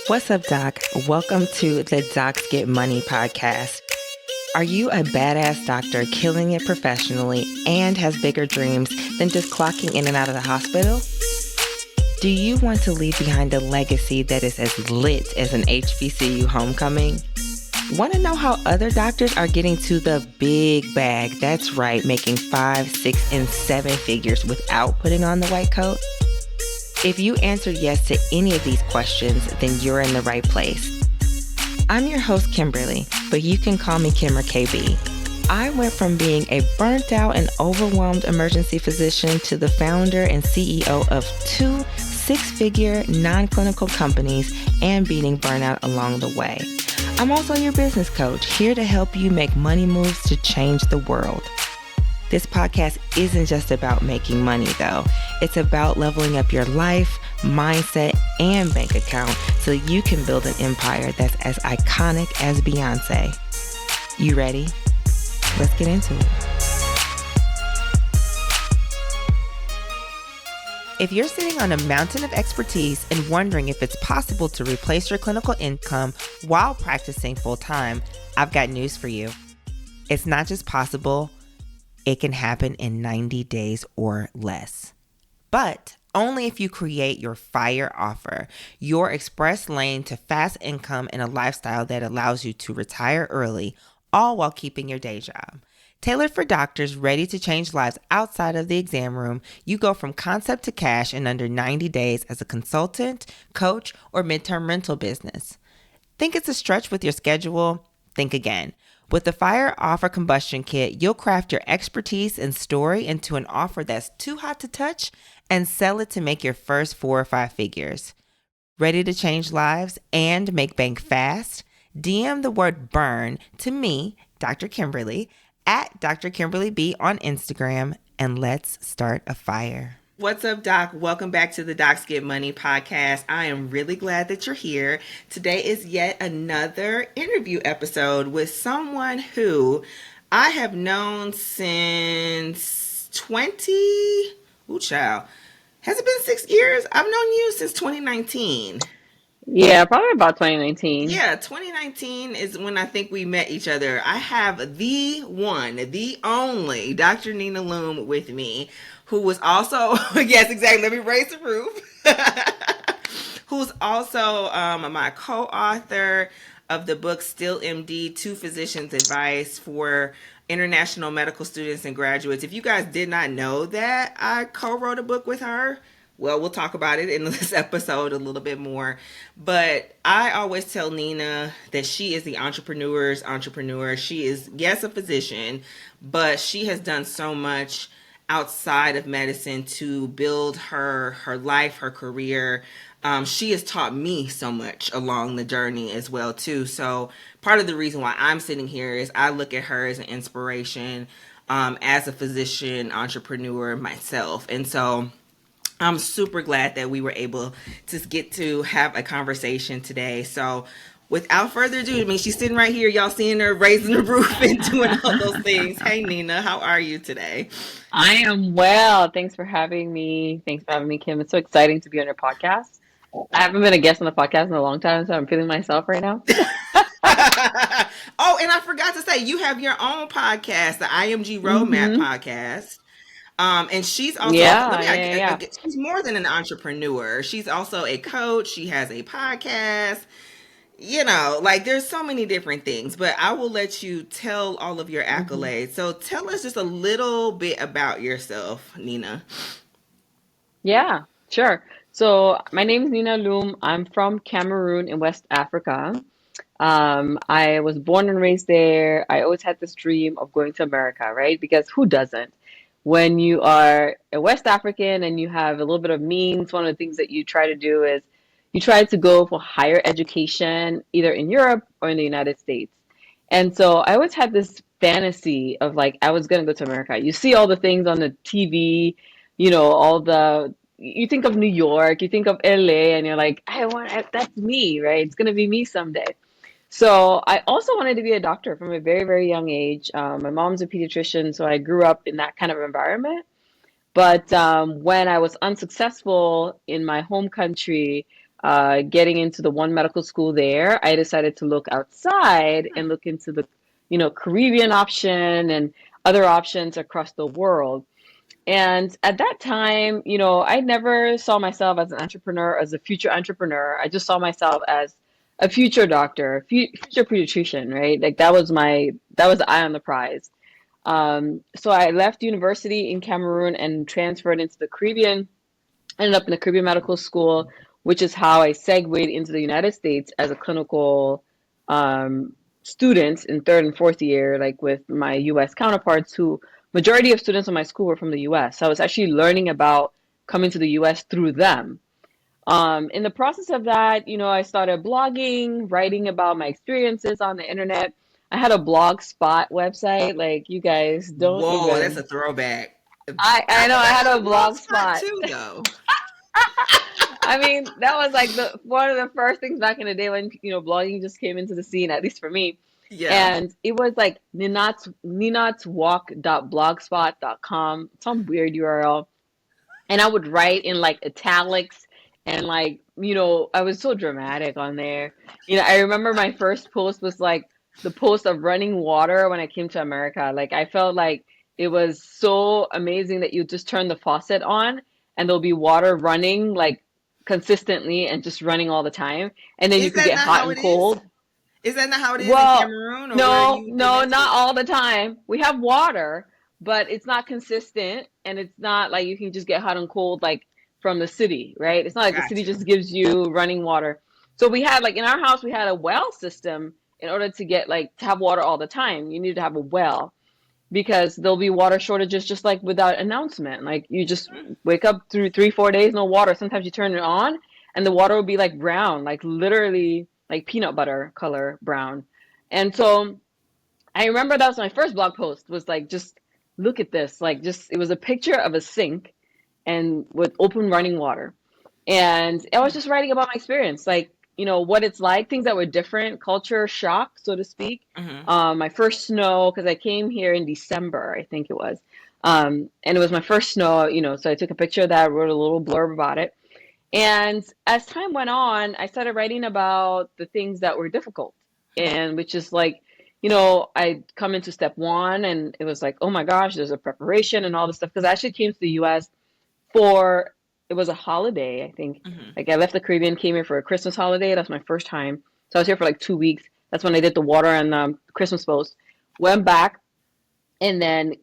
What's up, Doc? Welcome to the Docs Get Money podcast. Are you a badass doctor killing it professionally and has bigger dreams than just clocking in and out of the hospital? Do you want to leave behind a legacy that is as lit as an HBCU homecoming? Want to know how other doctors are getting to the big bag? That's right, making 5, 6, and 7 figures without putting on the white coat? If you answered yes to any of these questions, then you're in the right place. I'm your host, Kimberly, but you can call me Kim or KB. I went from being a burnt out and overwhelmed emergency physician to the founder and CEO of 2 6-figure non-clinical companies and beating burnout along the way. I'm also your business coach, here to help you make money moves to change the world. This podcast isn't just about making money, though. It's about leveling up your life, mindset, and bank account so you can build an empire that's as iconic as Beyonce. You ready? Let's get into it. If you're sitting on a mountain of expertise and wondering if it's possible to replace your clinical income while practicing full-time, I've got news for you. It's not just possible, it can happen in 90 days or less. But only if you create your FIRE offer, your express lane to fast income and a lifestyle that allows you to retire early, all while keeping your day job. Tailored for doctors ready to change lives outside of the exam room, you go from concept to cash in under 90 days as a consultant, coach, or midterm rental business. Think it's a stretch with your schedule? Think again. With the FIRE Offer Combustion Kit, you'll craft your expertise and story into an offer that's too hot to touch and sell it to make your first 4 or 5 figures. Ready to change lives and make bank fast? DM the word BURN to me, Dr. Kimberly, at Dr. Kimberly B on Instagram, and let's start a fire. What's up, Doc? Welcome back to the Docs Get Money podcast. I am really glad that you're here. Today is yet another interview episode with someone who I have known since 20... Ooh, child. Has it been 6 years? I've known you since 2019. Yeah, probably about 2019. Yeah, 2019 is when I think we met each other. I have the one, the only Dr. Nina Loom with me, who was also, yes, exactly, let me raise the roof, who's also my co-author of the book Still MD, Two Physicians' Advice for International Medical Students and Graduates. If you guys did not know that I co-wrote a book with her, well, we'll talk about it in this episode a little bit more. But I always tell Nina that she is the entrepreneur's entrepreneur. She is, yes, a physician, but she has done so much outside of medicine to build her life, her career. She has taught me so much along the journey as well, too. So part of the reason why I'm sitting here is I look at her as an inspiration as a physician, entrepreneur myself. And so I'm super glad that we were able to get to have a conversation today. So without further ado, I mean, she's sitting right here. Y'all seeing her raising the roof and doing all those things. Hey, Nina, how are you today? I am well. Thanks for having me. Thanks for having me, Kim. It's so exciting to be on your podcast. I haven't been a guest on the podcast in a long time, so I'm feeling myself right now. Oh, and I forgot to say, you have your own podcast, the IMG Roadmap hmm podcast. And she's also, Yeah, yeah. she's more than an entrepreneur. She's also a coach. She has a podcast. You know, like there's so many different things, but I will let you tell all of your hmm accolades. So tell us just a little bit about yourself, Nina. Yeah, sure. So my name is Nina Loom. I'm from Cameroon in West Africa. I was born and raised there. I always had this dream of going to America, right? Because who doesn't? When you are a West African and you have a little bit of means, one of the things that you try to do is you try to go for higher education, either in Europe or in the United States. And so I always had this fantasy of like, I was going to go to America. You see all the things on the TV, all you think of New York, you think of LA, and you're like, that's me, right? It's going to be me someday. So I also wanted to be a doctor from a very, very young age. My mom's a pediatrician, so I grew up in that kind of environment. But when I was unsuccessful in my home country, getting into the one medical school there, I decided to look outside and look into the, Caribbean option and other options across the world. And at that time, I never saw myself as an entrepreneur, as a future entrepreneur. I just saw myself as a future doctor, future pediatrician, right? Like that was the eye on the prize. So I left university in Cameroon and transferred into the Caribbean, ended up in the Caribbean Medical School, which is how I segued into the United States as a clinical um, student in third and fourth year, like with my US counterparts who majority of students in my school were from the US. So I was actually learning about coming to the US through them. In the process of that, I started blogging, writing about my experiences on the internet. I had a Blogspot website, like you guys don't Whoa, that's even. a throwback. I I know think I I had had a a blog spot Blogspot. too, though. I mean, that was like the one of the first things back in the day when blogging just came into the scene, at least for me. Yeah. And it was like ninatswalk.blogspot.com, some weird URL. And I would write in like italics and like, I was so dramatic on there. I remember my first post was like the post of running water when I came to America. Like I felt like it was so amazing that you just turn the faucet on and there'll be water running like consistently and just running all the time. And then you Is could that get not hot how and it is? cold. Is that not how it is in Well, Cameroon or where no, you've been no, not into? all the time. We have water, but it's not consistent and it's not like you can just get hot and cold like from the city, right? It's not like the city Got you. just gives you running water. So we had like in our house we had a well system in order to get like to have water all the time. You need to have a well because there'll be water shortages just like without announcement. Like you just wake up through 3, 4 days, no water. Sometimes you turn it on and the water will be like brown, like literally like peanut butter color brown. And so I remember that was my first blog post was like, just look at this. Like just, it was a picture of a sink and with open running water. And I was just writing about my experience, like, what it's like, things that were different, culture shock, so to speak. Hmm. My first snow, because I came here in December, I think it was. And it was my first snow, so I took a picture of that, wrote a little blurb about it. And as time went on, I started writing about the things that were difficult, and which is like, I come into step one, and it was like, oh my gosh, there's a preparation and all this stuff. Because I actually came to the US for it was a holiday, I think. Hmm. Like I left the Caribbean, came here for a Christmas holiday. That's my first time. So I was here for like 2 weeks. That's when I did the water and Christmas post. Went back and then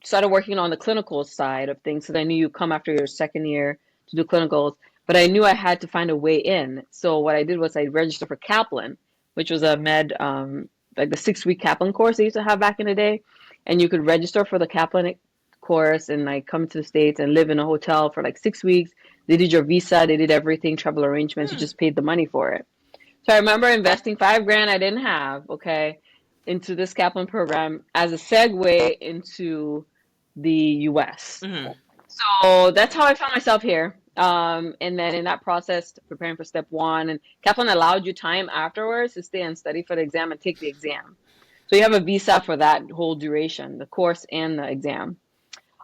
started working on the clinical side of things. So I knew you come after your second year to do clinicals, but I knew I had to find a way in. So what I did was I registered for Kaplan, which was a like the 6 week Kaplan course they used to have back in the day. And you could register for the Kaplan course and like come to the States and live in a hotel for like 6 weeks. They did your visa, they did everything, travel arrangements, you Hmm. just paid the money for it. So I remember investing 5 grand I didn't have, okay, into this Kaplan program as a segue into the US. Hmm. So that's how I found myself here. And then in that process, preparing for step one, and Kaplan allowed you time afterwards to stay and study for the exam and take the exam. So you have a visa for that whole duration, the course and the exam.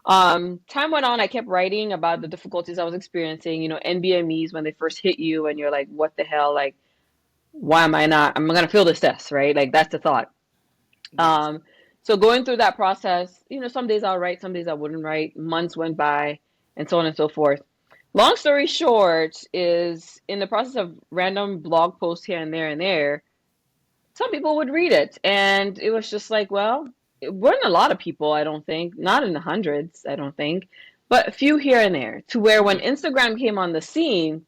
Time went on, I kept writing about the difficulties I was experiencing, NBMEs when they first hit you and you're like, what the hell? Like, why am I not? I'm gonna fail this test, right? Like that's the thought. Yes. Um, so going through that process, some days I'll write, some days I wouldn't write. Months went by, and so on and so forth. Long story short is in the process of random blog posts here and there, some people would read it, and it was just like, well, it weren't a lot of people, I don't think, not in the hundreds, I don't think, but a few here and there. To where when Hmm. Instagram came on the scene,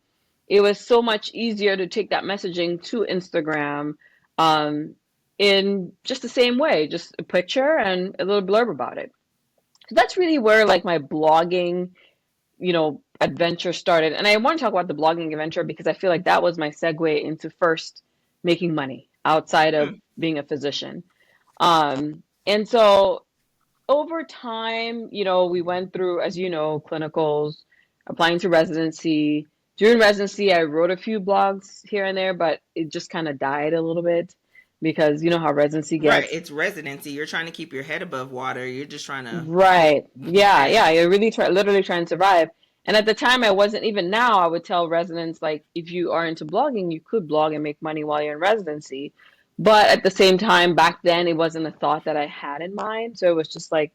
it was so much easier to take that messaging to Instagram um, in just the same way, just a picture and a little blurb about it. So that's really where like my blogging, adventure started. And I want to talk about the blogging adventure because I feel like that was my segue into first making money outside of Hmm. being a physician. And so over time, we went through, as you know, clinicals, applying to residency. During residency, I wrote a few blogs here and there, but it just kind of died a little bit because you know how residency Right. gets. It's residency. You're trying to keep your head above water. You're just trying to Right. get Yeah, past. yeah. You're really literally trying to survive. And at the time, I wasn't. Even now, I would tell residents, like, if you are into blogging, you could blog and make money while you're in residency. But at the same time, back then, it wasn't a thought that I had in mind. So it was just like,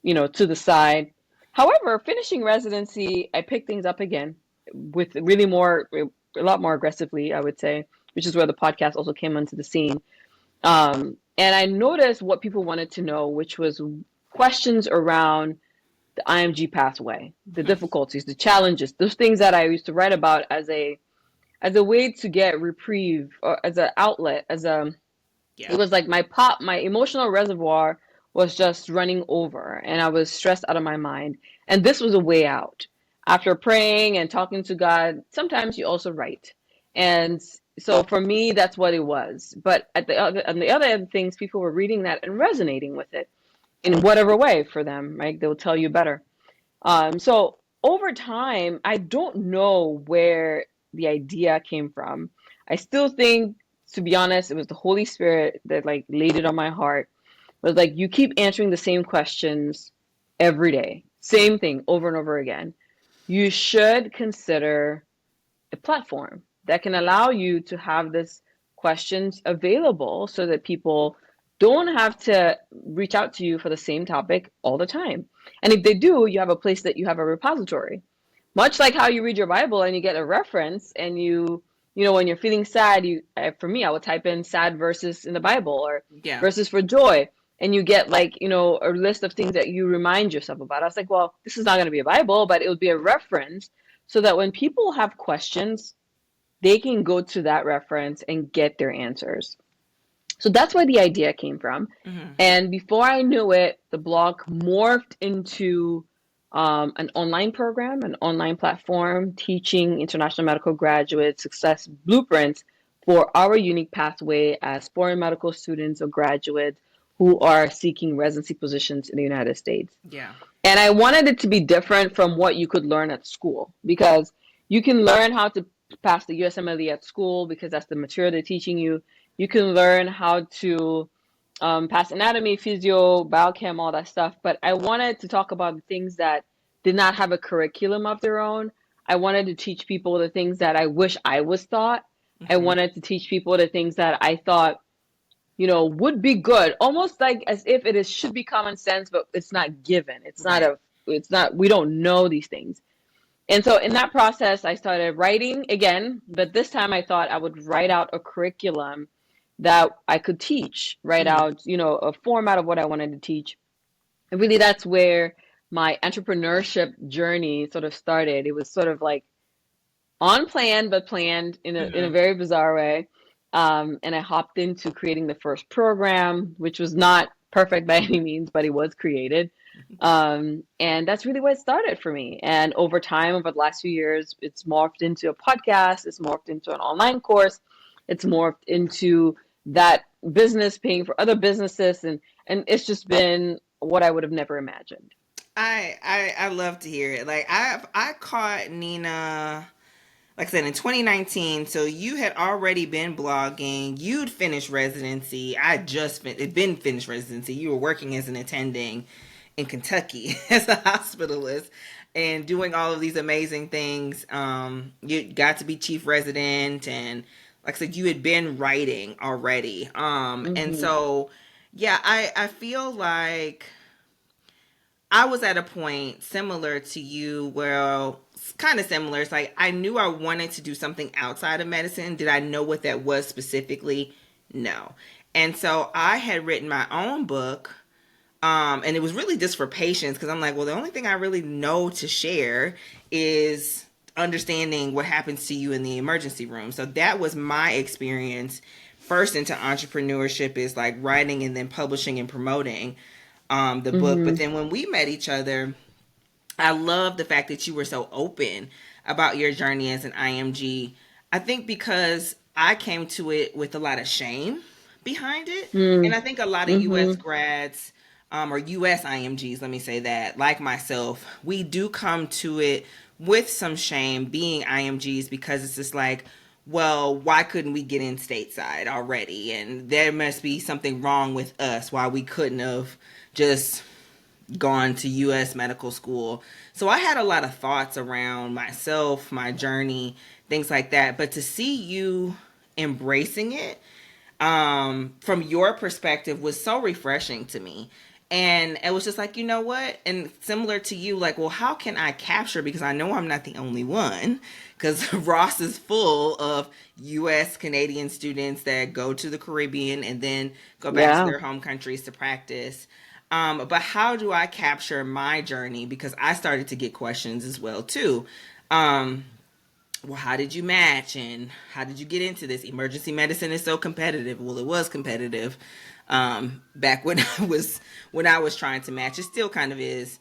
to the side. However, finishing residency, I picked things up again with really a lot more aggressively, I would say, which is where the podcast also came onto the scene. And I noticed what people wanted to know, which was questions around the IMG pathway, the difficulties, the challenges, those things that I used to write about as a way to get reprieve, or as an outlet, it Yeah. was like my emotional reservoir was just running over, and I was stressed out of my mind. And this was a way out. After praying and talking to God, sometimes you also write. And so for me, that's what it was. But on the other end of things, people were reading that and resonating with it in whatever way for them, right? They'll tell you better. So over time, I don't know where the idea came from. I still think, to be honest, it was the Holy Spirit that like laid it on my heart. It was like, you keep answering the same questions every day, same thing over and over again. You should consider a platform that can allow you to have this questions available so that people don't have to reach out to you for the same topic all the time. And if they do, you have a place that you have a repository. Much like how you read your Bible and you get a reference, and when you're feeling sad, for me, I would type in sad verses in the Bible, or Yeah. verses for joy. And you get, like, a list of things that you remind yourself about. I was like, well, this is not going to be a Bible, but it would be a reference so that when people have questions, they can go to that reference and get their answers. So that's where the idea came from. Hmm. And before I knew it, the blog morphed into an online program, an online platform teaching international medical graduates success blueprints for our unique pathway as foreign medical students or graduates who are seeking residency positions in the United States. Yeah. And I wanted it to be different from what you could learn at school, because you can learn how to pass the USMLE at school because that's the material they're teaching you. You can learn how to pass anatomy, physio, biochem, all that stuff. But I wanted to talk about the things that did not have a curriculum of their own. I wanted to teach people the things that I wish I was taught. I Hmm. wanted to teach people the things that I thought would be good, almost like as if should be common sense, but it's not given. Right. We don't know these things. And so in that process, I started writing again, but this time I thought I would write out a curriculum that I could teach, write Hmm. out, a format of what I wanted to teach. And really that's where my entrepreneurship journey sort of started. It was sort of like unplanned, but planned in a Hmm. very bizarre way. And I hopped into creating the first program, which was not perfect by any means, but it was created. And that's really what it started for me. And over time, over the last few years, it's morphed into a podcast, it's morphed into an online course, it's morphed into that business paying for other businesses, and it's just been what I would have never imagined. I love to hear it. Like I caught Nina, like I said, in 2019. So you had already been blogging. You'd finished residency. I just it been finished residency. You were working as an attending in Kentucky as a hospitalist and doing all of these amazing things. You got to be chief resident, and like I said, you had been writing already. And Hmm. so yeah, I feel like I was at a point similar to you, well, kind of similar. It's like I knew I wanted to do something outside of medicine. Did I know what that was specifically? No. And so I had written my own book, and it was really just for patients, because I'm like, well, the only thing I really know to share is understanding what happens to you in the emergency room. So that was my experience first into entrepreneurship, is like writing and then publishing and promoting the book. But Hmm. then when we met each other, I love the fact that you were so open about your journey as an IMG. I think because I came to it with a lot of shame behind it. And I think a lot of US Hmm. grads, or US IMGs, let me say that, like myself, we do come to it with some shame being IMGs, because it's just like, well, why couldn't we get in stateside already? And there must be something wrong with us why we couldn't have just gone to US medical school. So I had a lot of thoughts around myself, my journey, things like that. But to see you embracing it from your perspective was so refreshing to me. And it was just like, you know what? And similar to you, like, well, how can I capture? Because I know I'm not the only one. Because Ross is full of US Canadian students that go to the Caribbean and then go back to Yeah. their home countries to practice. But how do I capture my journey? Because I started to get questions as well, too. Um, well, how did you match and how did you get into this? Emergency medicine is so competitive. Well, it was competitive back when I was trying to match. It still kind of is.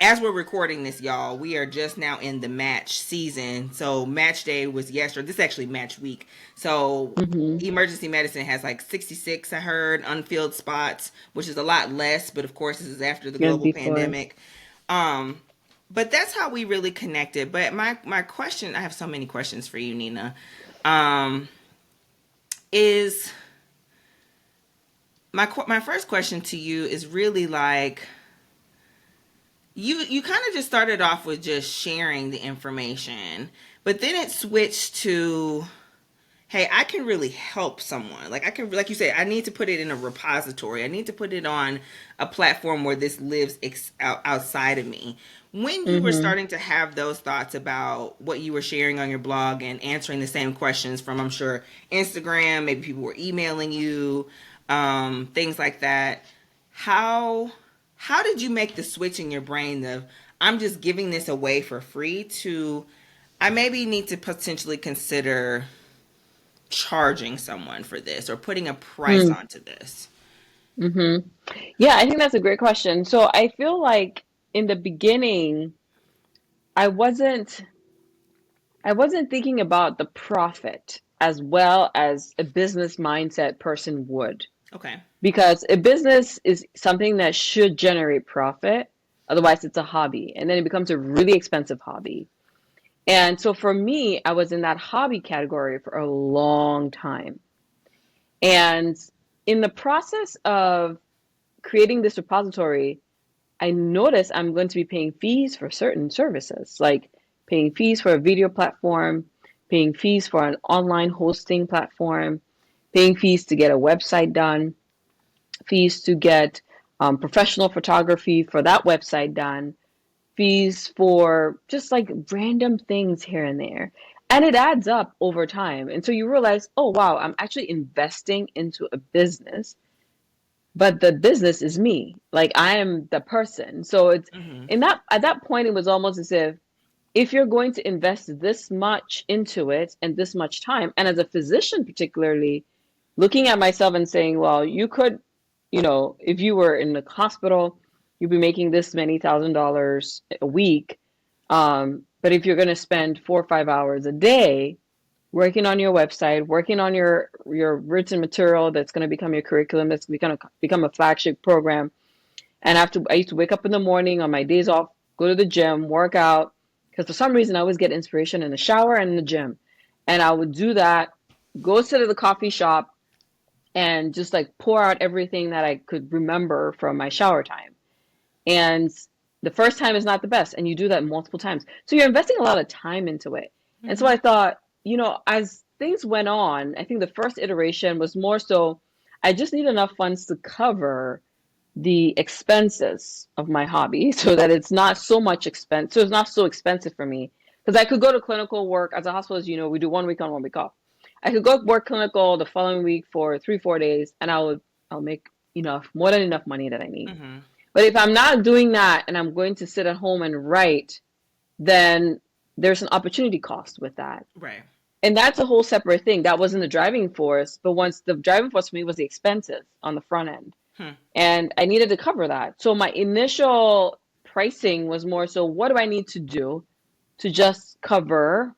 As we're recording this, y'all, we are just now in the match season. So match day was yesterday. This is actually match week. So Hmm. emergency medicine has like 66, I heard, unfilled spots, which is a lot less. But of course, this is after the Yes, global before. pandemic. Um, but that's how we really connected. But my question, I have so many questions for you, Nina. Um, is my first question to you is really like you kind of just started off with just sharing the information, but then it switched to, hey, I can really help someone. Like I can, like you said, I need to put it in a repository. I need to put it on a platform where this lives outside of me. When you were Hmm. starting to have those thoughts about what you were sharing on your blog and answering the same questions from, I'm sure, Instagram, maybe people were emailing you, things like that. How how did you make the switch in your brain of, I'm just giving this away for free, to I maybe need to potentially consider charging someone for this or putting a price Hmm. onto this? Hmm. Yeah, I think that's a great question. So I feel like in the beginning, I wasn't I wasn't thinking about the profit as well as a business mindset person would. Okay. Because a business is something that should generate profit. Otherwise, it's a hobby. And then it becomes a really expensive hobby. And so for me, I was in that hobby category for a long time. And in the process of creating this repository, I noticed I'm going to be paying fees for certain services, like paying fees for a video platform, paying fees for an online hosting platform, paying fees to get a website done, fees to get professional photography for that website done, fees for just like random things here and there. And it adds up over time. And so you realize, oh, wow, I'm actually investing into a business, but the business is me. Like I am the person. So it's Mm-hmm. in that at that point, it was almost as if you're going to invest this much into it and this much time, and as a physician, particularly, looking at myself and saying, well, you could, if you were in the hospital, you'd be making this many $1,000s a week. But if you're going to spend 4 or 5 hours a day working on your website, working on your written material that's going to become your curriculum, that's going to become a flagship program, and I used to wake up in the morning on my days off, go to the gym, work out, because for some reason I always get inspiration in the shower and in the gym. And I would do that, go sit at the coffee shop and just like pour out everything that I could remember from my shower time. And the first time is not the best, and you do that multiple times. So you're investing a lot of time into it. And so Mm-hmm. I thought, as things went on, I think the first iteration was more so I just need enough funds to cover the expenses of my hobby so that it's not so much expense. So it's not so expensive for me. Because I could go to clinical work as a hospital, as you know, we do 1 week on, 1 week off. I could go work clinical the following week for 3, 4 days, and I'll make more than enough money that I need. Mm-hmm. But if I'm not doing that and I'm going to sit at home and write, then there's an opportunity cost with that. Right. And that's a whole separate thing. That wasn't the driving force, but once the driving force for me was the expenses on the front end. Hmm. And I needed to cover that. So my initial pricing was more so what do I need to do to just cover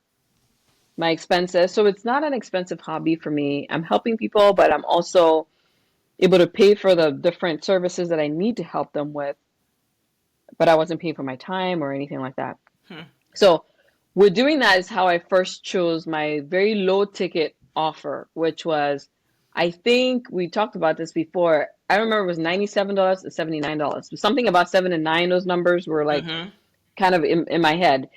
my expenses? So it's not an expensive hobby for me. I'm helping people, but I'm also able to pay for the different services that I need to help them with, but I wasn't paying for my time or anything like that. Hmm. So with doing that is how I first chose my very low ticket offer, which was I think we talked about this before. I remember it was $97 to $79. Something about 7 and 9, those numbers were like Mm-hmm. kind of in my head.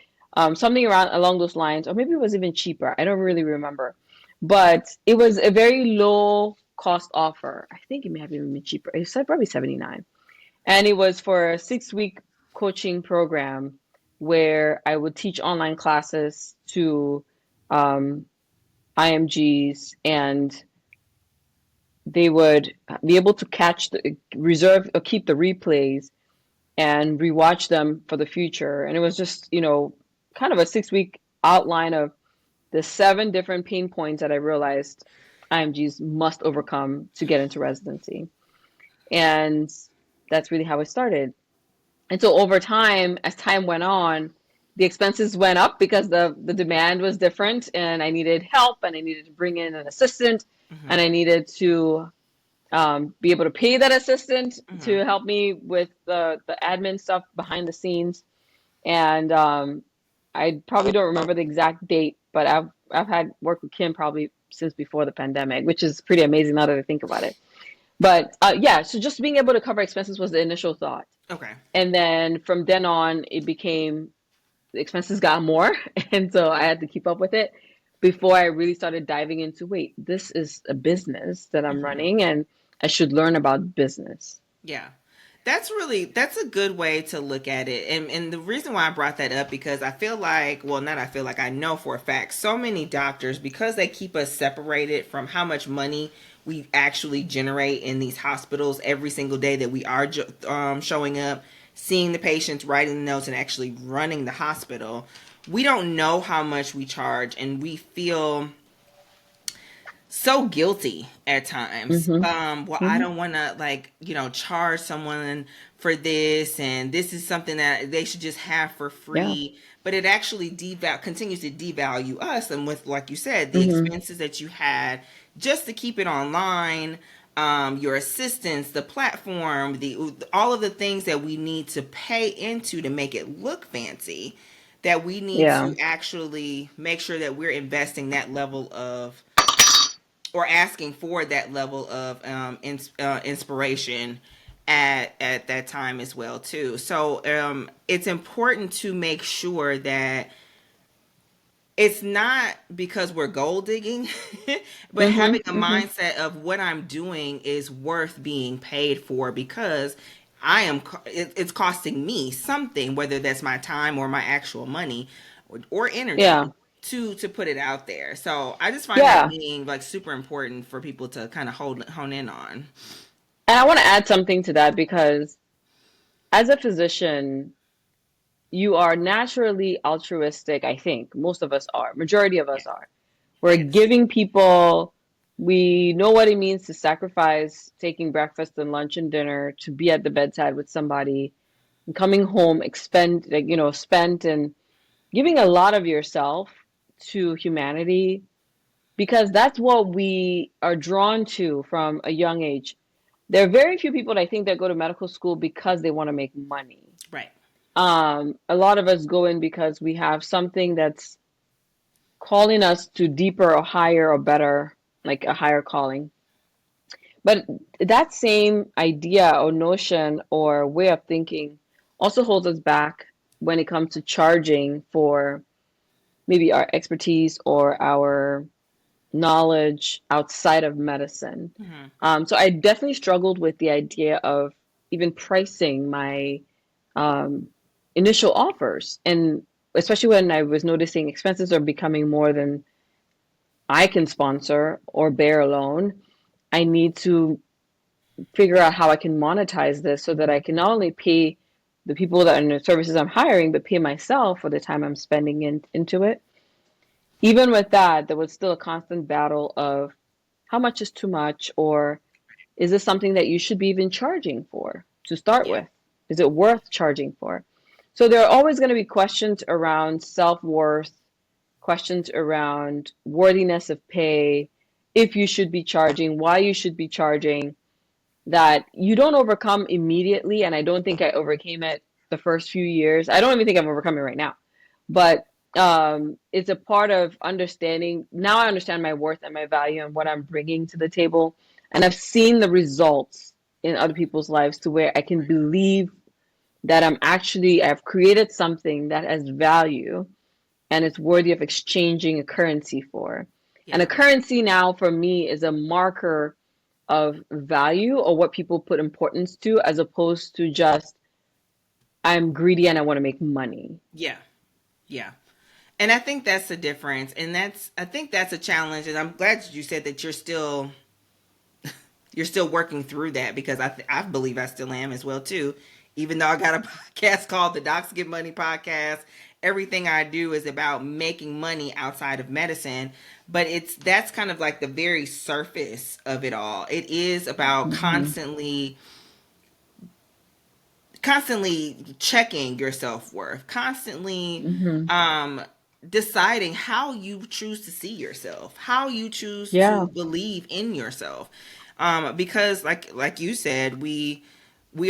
Something around along those lines, or maybe it was even cheaper. I don't really remember. But it was a very low cost offer. I think it may have even been cheaper. It said probably 79. And it was for a 6 week coaching program where I would teach online classes to um, IMGs, and they would be able to catch the reserve or keep the replays and rewatch them for the future. And it was just, kind of a 6 week outline of the 7 different pain points that I realized IMGs must overcome to get into residency. And that's really how it started. And so over time, as time went on, the expenses went up because the demand was different, and I needed help, and I needed to bring in an assistant, Mm-hmm. and I needed to be able to pay that assistant Mm-hmm. to help me with the admin stuff behind the scenes. And I probably don't remember the exact date, but I've had worked with Kim probably since before the pandemic, which is pretty amazing now that I think about it. But yeah, so just being able to cover expenses was the initial thought. Okay. And then from then on, it became the expenses got more. And so I had to keep up with it before I really started diving into, wait, this is a business that I'm Mm-hmm. running, and I should learn about business. Yeah. That's a good way to look at it. And the reason why I brought that up, because I feel like, well, not I feel like, I know for a fact, so many doctors, because they keep us separated from how much money we actually generate in these hospitals every single day that we are showing up, seeing the patients, writing the notes, and actually running the hospital. We don't know how much we charge, and we feel so guilty at times. Hmm. Well, I Hmm. don't want to, like, charge someone for this, and this is something that they should just have for Yeah. free. But it actually continues to devalue us, and with, like you said, the Hmm. expenses that you had just to keep it online, your assistants, the platform, the all of the things that we need to pay into to make it look fancy, that we need Yeah. to actually make sure that we're investing that level of, or asking for that level of inspiration at that time as well too. So it's important to make sure that it's not because we're gold digging, but Hmm. having a Hmm. mindset of what I'm doing is worth being paid for, because it's costing me something, whether that's my time or my actual money, or Yeah. energy to put it out there. So I just find that Yeah. being like super important for people to kind of hone in on. And I want to add something to that because as a physician, you are naturally altruistic, I think. Most of us are. Majority of us Yes. are. We're Yes. giving people, we know what it means to sacrifice taking breakfast and lunch and dinner to be at the bedside with somebody and coming home spent and giving a lot of yourself to humanity because that's what we are drawn to from a young age. There are very few people I think that go to medical school because they want to make money. Right. A lot of us go in because we have something that's calling us to deeper or higher or better, like a higher calling. But that same idea or notion or way of thinking also holds us back when it comes to charging for maybe our expertise or our knowledge outside of medicine. Hmm. So I definitely struggled with the idea of even pricing my um, initial offers. And especially when I was noticing expenses are becoming more than I can sponsor or bear alone, I need to figure out how I can monetize this so that I can not only pay the people that are in the services I'm hiring, but pay myself for the time I'm spending into it. Even with that, there was still a constant battle of how much is too much, or is this something that you should be even charging for to start Yeah. with? Is it worth charging for? So there are always going to be questions around self-worth, questions around worthiness of pay, if you should be charging, why you should be charging, that you don't overcome immediately. And I don't think I overcame it the first few years. I don't even think I'm overcoming it right now. But it's a part of understanding. Now I understand my worth and my value and what I'm bringing to the table. And I've seen the results in other people's lives to where I can believe that I've created something that has value and it's worthy of exchanging a currency for. And a Yeah. currency now for me is a marker of value or what people put importance to, as opposed to just I'm greedy and I want to make money. Yeah. Yeah. And I think that's the difference. And I think that's a challenge. And I'm glad you said that you're still working through that, because I believe I still am as well too. Even though I got a podcast called the Docs Get Money podcast, everything I do is about making money outside of medicine. But that's kind of like the very surface of it all. It is about Hmm. constantly checking your self-worth, constantly Hmm. um deciding how you choose to see yourself, how you choose to Yeah. believe in yourself. Because like you said, we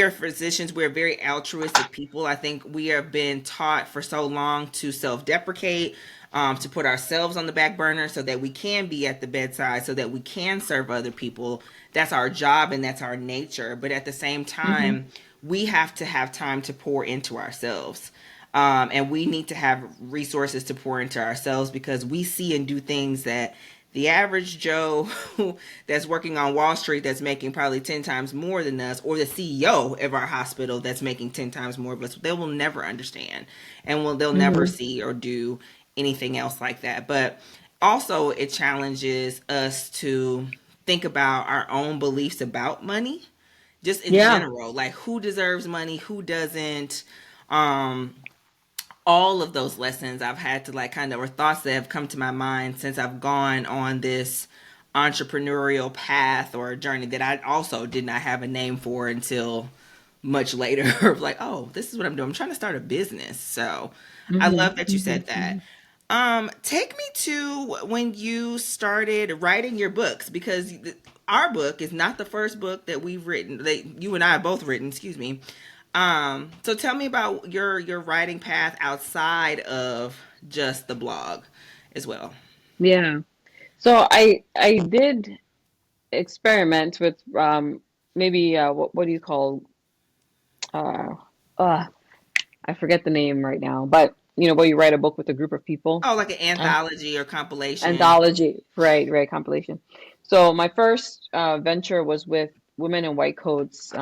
are physicians, we're very altruistic people. I think we have been taught for so long to self-deprecate, to put ourselves on the back burner so that we can be at the bedside, so that we can serve other people. That's our job and that's our nature. But at the same Hmm. time, we have time to pour into ourselves. And we need to have resources to pour into ourselves, because we see and do things that the average Joe that's working on Wall Street, that's making probably 10 times more than us, or the CEO of our hospital that's making 10 times more of us, they will never understand, and they'll never Hmm. see or do anything else like that. But also, it challenges us to think about our own beliefs about money, just in Yeah. general, like who deserves money, who doesn't. Um, all of those lessons I've had to like kind of, or thoughts that have come to my mind since I've gone on this entrepreneurial path or journey that I also did not have a name for until much later. Of like, oh, this is what I'm doing. I'm trying to start a business. So I Hmm. love that you Hmm. said that. Hmm. Take me to when you started writing your books, because our book is not the first book that we've written, that you and I have both written, excuse me. So tell me about your writing path outside of just the blog as well. Yeah. So I did experiment with maybe what do you call uh uh I forget the name right now, but where you write a book with a group of people. Oh, like an Uh, anthology or compilation. Anthology, right, right, compilation. So my first venture was with Women in White Coats,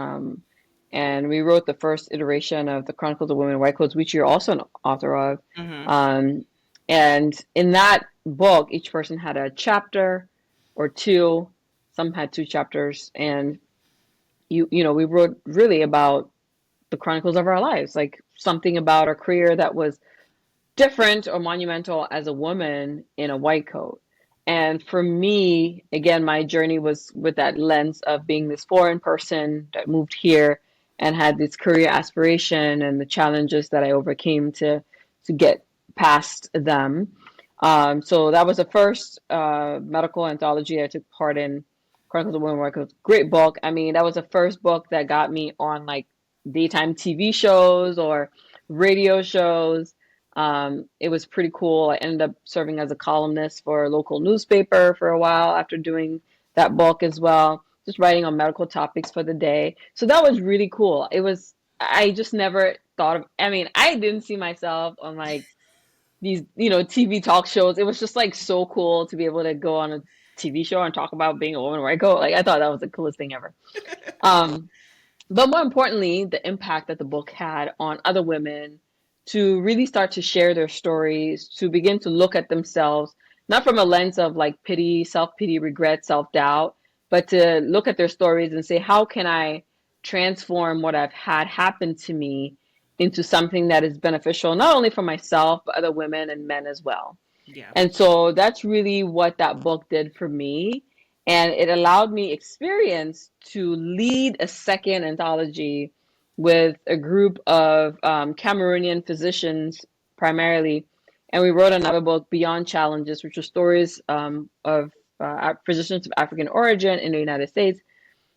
and we wrote the first iteration of the Chronicles of Women in White Coats, which you're also an author of. Mm-hmm. Um, and in that book, each person had a chapter or two. Some had two chapters, and we wrote really about the chronicles of our lives, like something about our career that was different or monumental as a woman in a white coat. And for me, again, my journey was with that lens of being this foreign person that moved here and had this career aspiration and the challenges that I overcame to get past them. So that was the first medical anthology I took part in, Chronicles of Women White Coats. Great book. I mean, that was the first book that got me on like daytime TV shows or radio shows. It was pretty cool. I ended up serving as a columnist for a local newspaper for a while after doing that book as well, just writing on medical topics for the day. So that was really cool. I just never thought of, I mean, I didn't see myself on like these, TV talk shows. It was just like so cool to be able to go on a TV show and talk about being a woman where I go. Like, I thought that was the coolest thing ever. Um, but more importantly, the impact that the book had on other women to really start to share their stories, to begin to look at themselves, not from a lens of like pity, self pity, regret, self doubt, but to look at their stories and say, how can I transform what I've had happen to me into something that is beneficial, not only for myself, but other women and men as well. Yeah. And so that's really what that book did for me. And it allowed me experience to lead a second anthology with a group of Cameroonian physicians primarily. And we wrote another book, Beyond Challenges, which are stories of physicians of African origin in the United States.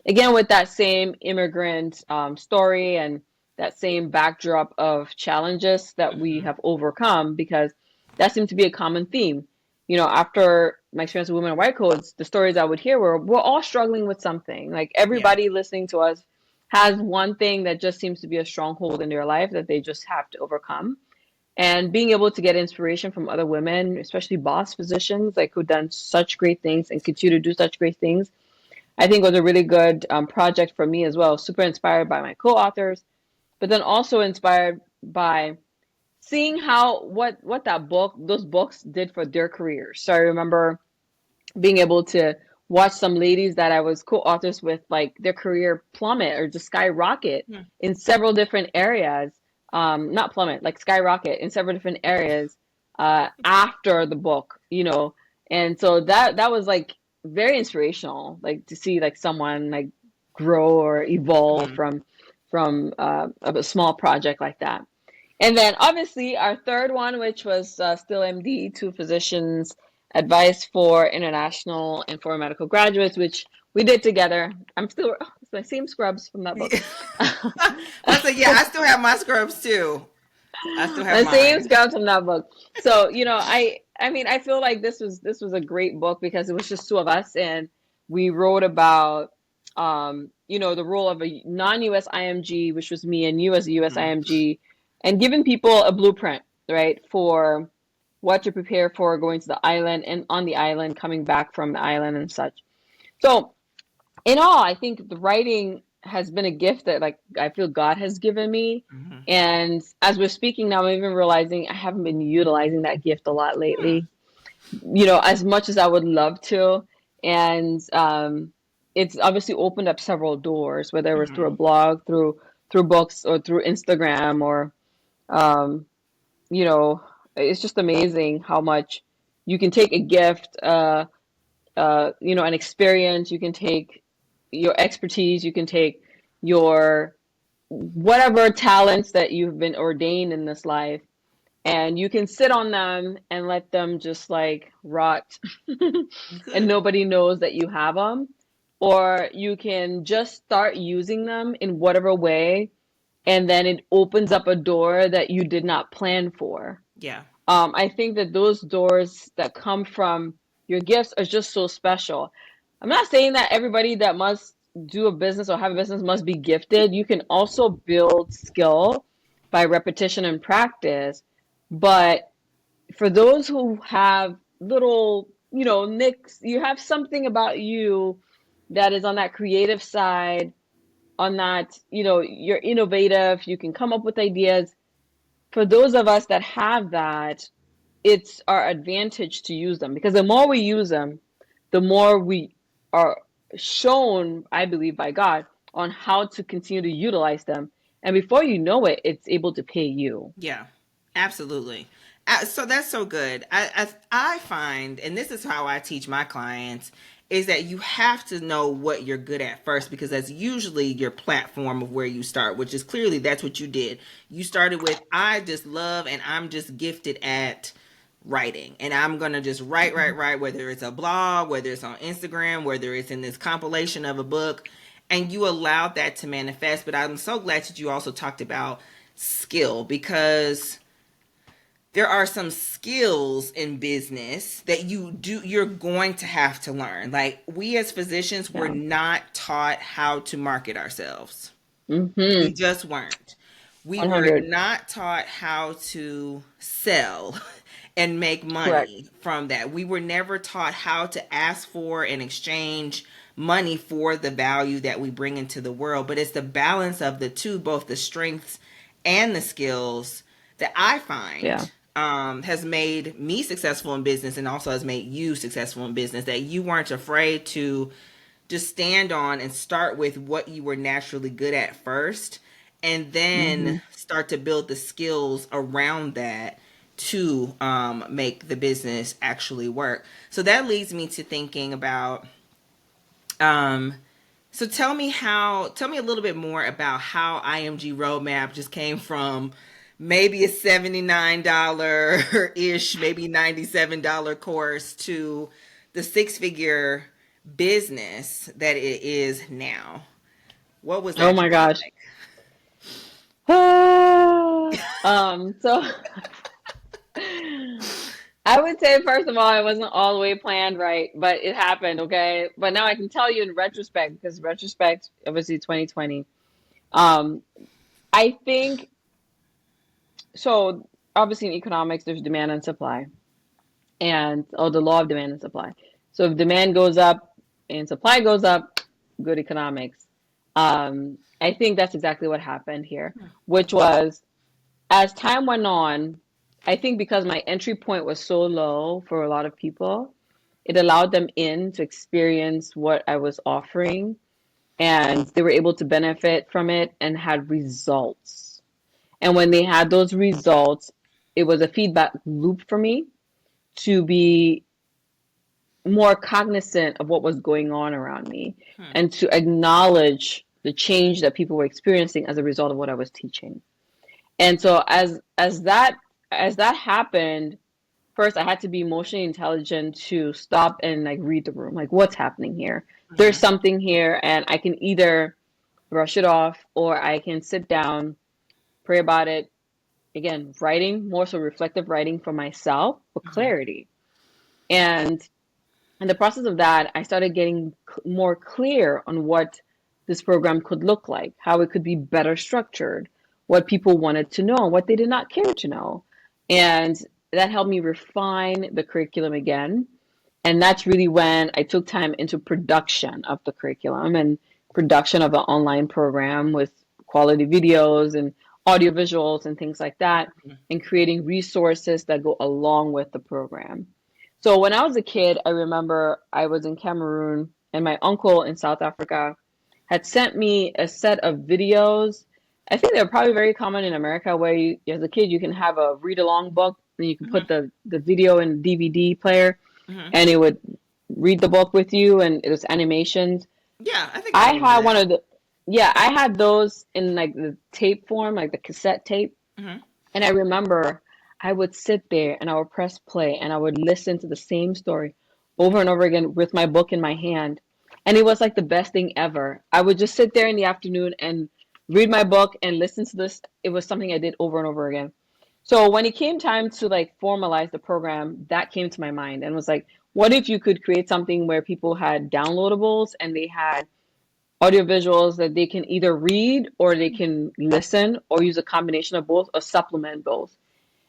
Again, with that same immigrant story and that same backdrop of challenges that we Mm-hmm. have overcome, because that seemed to be a common theme. After my experience with Women in White Coats, the stories I would hear were we're all struggling with something. Like Yeah. everybody listening to us has one thing that just seems to be a stronghold in their life that they just have to overcome. And being able to get inspiration from other women, especially boss positions, like who've done such great things and continue to do such great things, I think was a really good project for me as well. Super inspired by my co-authors, but then also inspired by seeing how what those books did for their careers. So I remember being able to watch some ladies that I was co-authors with, like their career plummet or just skyrocket Hmm. in several different areas. Not plummet, like skyrocket in several different areas after the book. And so that was like very inspirational, like to see like someone like grow or evolve Mhm. from a small project like that. And then obviously our third one, which was still MD, two physicians advice for international and foreign medical graduates, which we did together. It's my same scrubs from that book. Yeah. I said, yeah, I still have my scrubs too. I still have The same mine. scouts from that book. So, I mean, I feel like this was a great book because it was just two of us, and we wrote about the role of a non-US IMG, which was me, and you as a US Mhm. IMG, and giving people a blueprint, right, for what to prepare for going to the island and on the island, coming back from the island and such. So in all, I think the writing has been a gift that like I feel God has given me. Mhm. And as we're speaking now, I'm even realizing I haven't been utilizing that gift a lot Hmm. lately, as much as I would love to. And it's obviously opened up several doors, whether it was through a Mhm. blog, through books, or through Instagram, or um, you know, it's just amazing how much you can take a gift, an experience, you can take your expertise, you can take your whatever talents that you've been ordained in this life, and you can sit on them and let them just like rot You and could. nobody knows that you have them. Or you can just start using them in whatever way, and then it opens up a door that you did not plan for. Yeah. I think that those doors that come from your gifts are just so special. I'm not saying that everybody that must do a business or have a business must be gifted. You can also build skill by repetition and practice. But for those who have little, nicks, you have something about you that is on that creative side, on that, you're innovative, you can come up with ideas. For those of us that have that, it's our advantage to use them, because the more we use them, the more we are shown, I believe, by God on how to continue to utilize them. And before you know it, it's able to pay you. Yeah, absolutely. So that's so good. I find, and this is how I teach my clients, is that you have to know what you're good at first, because that's usually your platform of where you start, which is clearly that's what you did. You started with, I just love and I'm just gifted at writing, and I'm gonna just write, whether it's a blog, whether it's on Instagram, whether it's in this compilation of a book, and you allowed that to manifest. But I'm so glad that you also talked about skill, because there are some skills in business that you're going to have to learn. Like, we as physicians were Yeah. not taught how to market ourselves. We Mm-hmm. just weren't. We were 100. not taught how to sell and make Correct. money from that. We were never taught how to ask for and exchange money for the value that we bring into the world. But it's the balance of the two, both the strengths and the skills, that I Yeah. find has made me successful in business, and also has made you successful in business. That you weren't afraid to just stand on and start with what you were naturally good at first, and Mm-hmm. then start to build the skills around that to make the business actually work. So that leads me to thinking about um, so tell me a little bit more about how IMG Roadmap just came from maybe a $79 ish, maybe $97 course to the six-figure business that it is now. What was Oh that my journey gosh. like? So I would say, first of all, it wasn't all the way planned right, but it happened, okay? But now I can tell you in retrospect, because retrospect, obviously 2020. Um, I think so. Obviously, in economics, there's demand and supply, and the law of demand and supply. So if demand goes up and supply goes up, good economics. I think that's exactly what happened here, which was as time went on, I think because my entry point was so low for a lot of people, it allowed them in to experience what I was offering, and they were able to benefit from it and had results. And when they had those results, it was a feedback loop for me to be more cognizant of what was going on around me and to acknowledge the change that people were experiencing as a result of what I was teaching. And so as that happened, first I had to be emotionally intelligent to stop and like read the room, like what's happening here. There's something here, and I can either brush it off or I can sit down, pray about it. Again, writing, more so reflective writing for myself for clarity. And in the process of that, I started getting more clear on what this program could look like, how it could be better structured, what people wanted to know, what they did not care to know. And that helped me refine the curriculum again. And that's really when I took time into production of the curriculum and production of the online program with quality videos and audio visuals and things like that, and creating resources that go along with the program. So when I was a kid, I remember I was in Cameroon and my uncle in South Africa had sent me a set of videos. I think they're probably very common in America where you, as a kid, you can have a read along book and you can put the video in DVD player and it would read the book with you and it was animations. Yeah, I think I I remember had one that. of the, yeah, I had those in like the tape form, like the cassette tape. And I remember I would sit there and I would press play and I would listen to the same story over and over again with my book in my hand. And it was like the best thing ever. I would just sit there in the afternoon and read my book and listen to this. It was something I did over and over again. So when it came time to like formalize the program, that came to my mind and was like, what if you could create something where people had downloadables and they had audio visuals that they can either read or they can listen or use a combination of both or supplement both.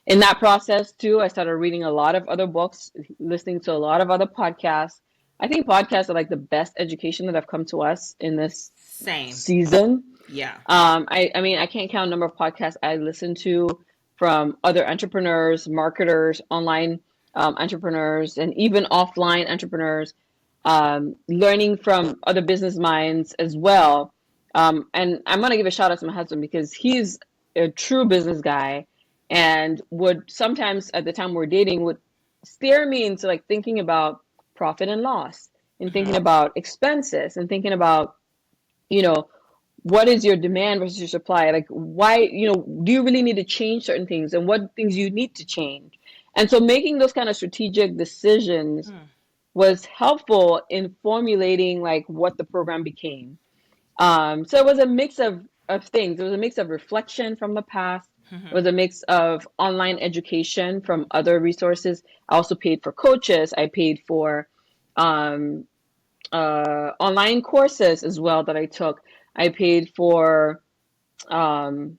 In that process too, I started reading a lot of other books, listening to a lot of other podcasts. I think podcasts are like the best education that have come to us in this Same. season. Yeah. I mean, I can't count the number of podcasts I listen to from other entrepreneurs, marketers, online entrepreneurs, and even offline entrepreneurs, learning from other business minds as well. And I'm going to give a shout out to my husband because he's a true business guy and would sometimes at the time we're dating would steer me into like thinking about profit and loss and thinking about expenses and thinking about, you know, what is your demand versus your supply? Like, why, do you really need to change certain things and what things you need to change? And so making those kind of strategic decisions was helpful in formulating like what the program became. So it was a mix of things. It was a mix of reflection from the past. It was a mix of online education from other resources. I also paid for coaches. I paid for um, online courses as well that I took. I paid for, um,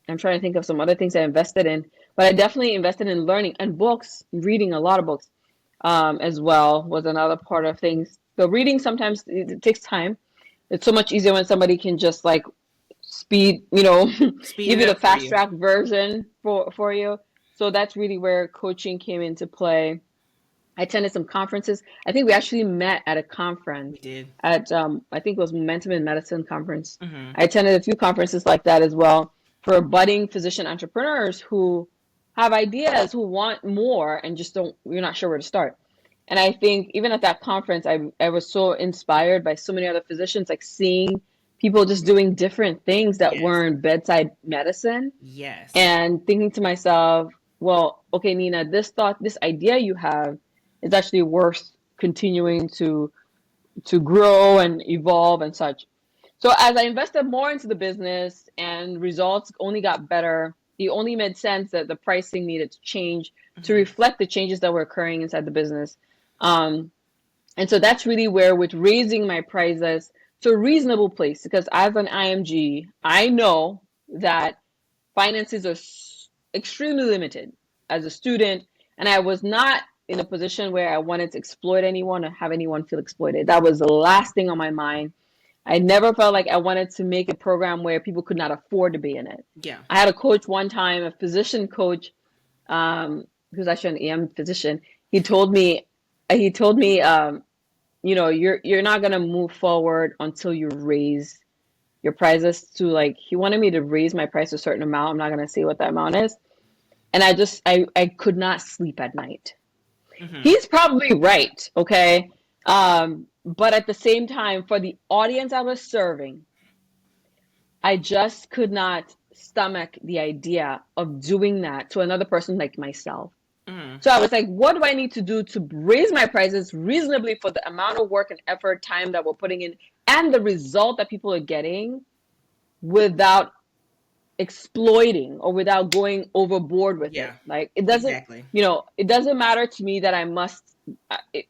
I'm trying to think of some other things I invested in, but I definitely invested in learning and books, reading a lot of books as well was another part of things. So reading sometimes it takes time. It's so much easier when somebody can just like speed, Speed give it you the up for fast you. track version for you. So that's really where coaching came into play. I attended some conferences. I think we actually met at a conference We did. at I think it was Momentum in Medicine conference. I attended a few conferences like that as well for budding physician entrepreneurs who have ideas, who want more and just don't you're not sure where to start. And I think even at that conference I was so inspired by so many other physicians like seeing people just doing different things that Yes. weren't bedside medicine Yes. and thinking to myself, well, okay, Nina, this idea you have is actually worth continuing to grow and evolve and such. So as I invested more into the business and results only got better, it only made sense that the pricing needed to change to Mm-hmm. reflect the changes that were occurring inside the business. Um, and so that's really where, with raising my prices to a reasonable place, because as an IMG, I know that finances are extremely limited as a student, and I was not in a position where I wanted to exploit anyone or have anyone feel exploited. That was the last thing on my mind. I never felt like I wanted to make a program where people could not afford to be in it. Yeah. I had a coach one time, a physician coach, who's actually an EM physician. He told me, he told me, you're not gonna move forward until you raise your prices to, like, he wanted me to raise my price a certain amount. I'm not gonna say what that amount is. And I could not sleep at night. Mm-hmm. He's probably right, okay? But at the same time, for the audience I was serving, I just could not stomach the idea of doing that to another person like myself. Mm-hmm. So I was like, what do I need to do to raise my prices reasonably for the amount of work and effort, time that we're putting in, and the result that people are getting without exploiting or without going overboard with it? Yeah. Like, it doesn't, Exactly. it doesn't matter to me that I must, it,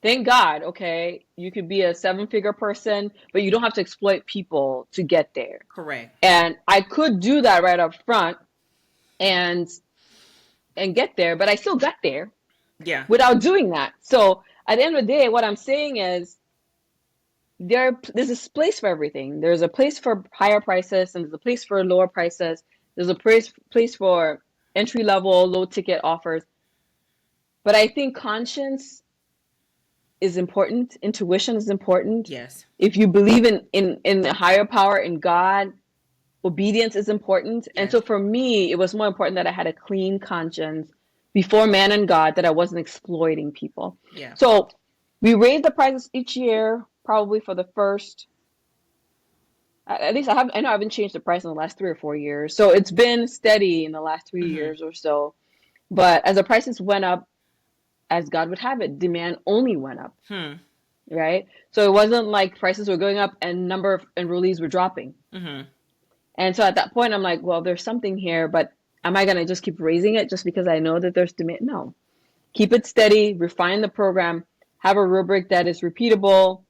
thank God, okay, you could be a seven-figure person, but you don't have to exploit people to get there. Correct. And I could do that right up front and get there, but I still got there Yeah. without doing that. So at the end of the day, what I'm saying is there's a place for everything. There's a place for higher prices and there's a place for lower prices. There's a place for entry level, low ticket offers. But I think conscience is important. Intuition is important. Yes. If you believe in a higher power, in God, obedience is important. And Yes. so for me, it was more important that I had a clean conscience before man and God, that I wasn't exploiting people. Yeah. So we raise the prices each year, probably for the first, at least I know I haven't changed the price in the last 3 or 4 years. So it's been steady in the last three Mm-hmm. years or so. But as the prices went up, as God would have it, demand only went up, Hmm. right? So it wasn't like prices were going up and number of enrollees were dropping. Mm-hmm. And so at that point, I'm like, well, there's something here, but am I going to just keep raising it just because I know that there's demand? No. Keep it steady, refine the program, have a rubric that is repeatable,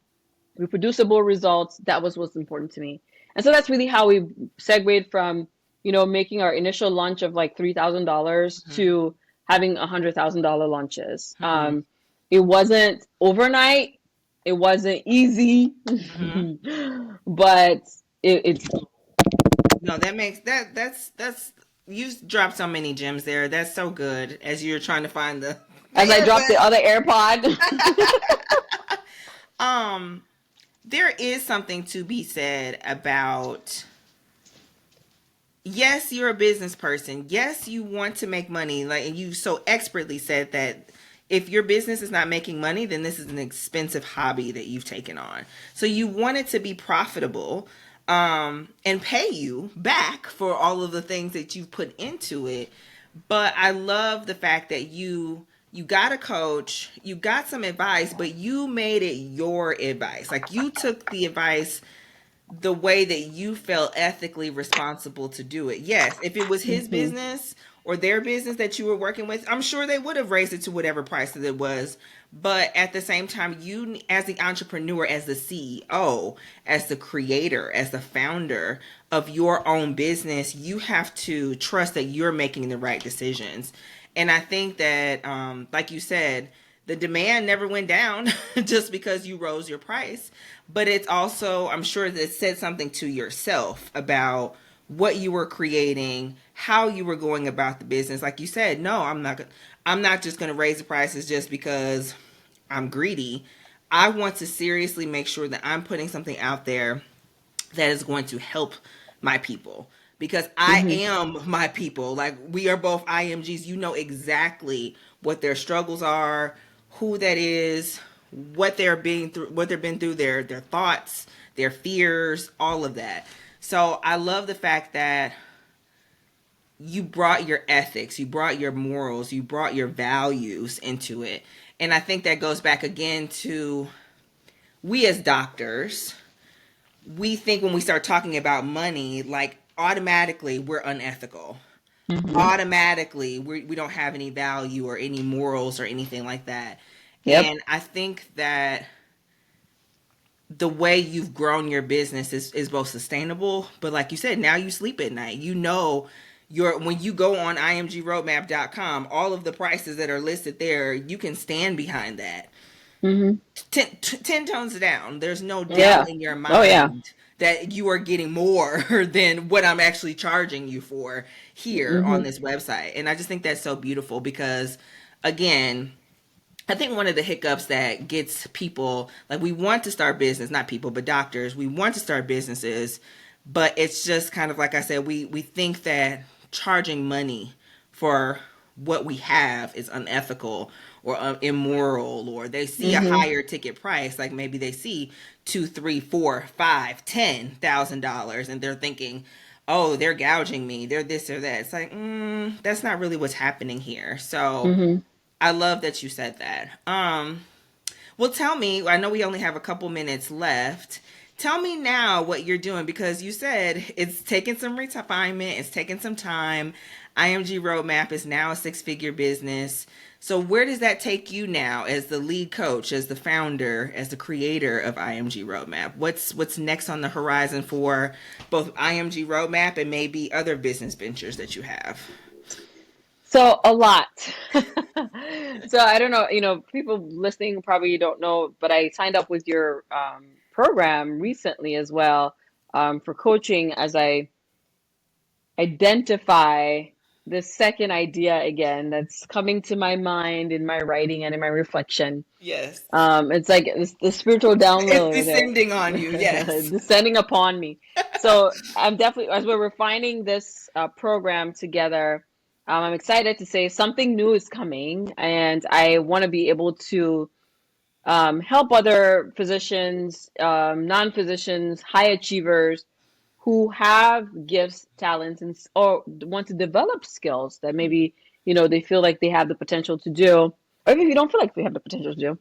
reproducible results. That was what's important to me. And so that's really how we segued from, making our initial launch of like $3,000 Mm-hmm. to having $100,000 launches. Hmm. It wasn't overnight. It wasn't easy, Mm-hmm. but it's No, that makes that's you dropped so many gems there. That's so good as you're trying to find the as I dropped the earbuds. other AirPod. Um, there is something to be said about, yes, you're a business person. Yes, you want to make money. Like, and you so expertly said that if your business is not making money, then this is an expensive hobby that you've taken on. So you want it to be profitable, and pay you back for all of the things that you've put into it. But I love the fact that you got a coach, you got some advice, but you made it your advice. Like, you took the advice the way that you felt ethically responsible to do it. Yes, if it was his Mhm. business or their business that you were working with, I'm sure they would have raised it to whatever price that it was. But at the same time, you, as the entrepreneur, as the CEO, as the creator, as the founder of your own business, you have to trust that you're making the right decisions. And I think that, like you said, the demand never went down just because you rose your price. But it's also, I'm sure that it said something to yourself about what you were creating, how you were going about the business. Like you said, no, I'm not just going to raise the prices just because I'm greedy. I want to seriously make sure that I'm putting something out there that is going to help my people, because I Mhm. am my people. Like, we are both IMGs. You know exactly what their struggles are, who that is, what they've been through, their thoughts, their fears, all of that. So I love the fact that you brought your ethics, you brought your morals, you brought your values into it. And I think that goes back again to, we as doctors, we think when we start talking about money, like automatically we're unethical. Hmm. Automatically we don't have any value or any morals or anything like that. Yep. And I think that the way you've grown your business is both sustainable, but like you said, now you sleep at night. You know, your when you go on imgroadmap.com, all of the prices that are listed there, you can stand behind that. Hmm. 10 tones down. There's no doubt Yeah. in your Oh yeah. mind that you are getting more than what I'm actually charging you for here on Hmm. this website. And I just think that's so beautiful because, again, I think one of the hiccups that gets people, like, we want to start business, not people, but doctors, we want to start businesses, but it's just kind of like I said, we think that charging money for what we have is unethical or immoral, or they see a Hmm. higher ticket price, like maybe they see two, three, four, five, $10,000, and they're thinking, oh, they're gouging me, they're this or that. It's like, that's not really what's happening here. So Hmm. I love that you said that. Well, tell me, I know we only have a couple minutes left. Tell me now what you're doing because you said it's taking some refinement, it's taking some time. IMG Roadmap is now a six-figure business. So where does that take you now as the lead coach, as the founder, as the creator of IMG Roadmap? What's next on the horizon for both IMG Roadmap and maybe other business ventures that you have? So a lot. So I don't know, people listening probably don't know, but I signed up with your program recently as well, for coaching as I identify the second idea again that's coming to my mind in my writing and in my reflection. Yes. It's like it's the spiritual It's download descending on you, yes. descending upon me. So I'm definitely, as we're refining this program together, I'm excited to say something new is coming, and I want to be able to help other physicians, non-physicians, high achievers who have gifts, talents, and or want to develop skills that maybe they feel like they have the potential to do, or even if you don't feel like they have the potential to do,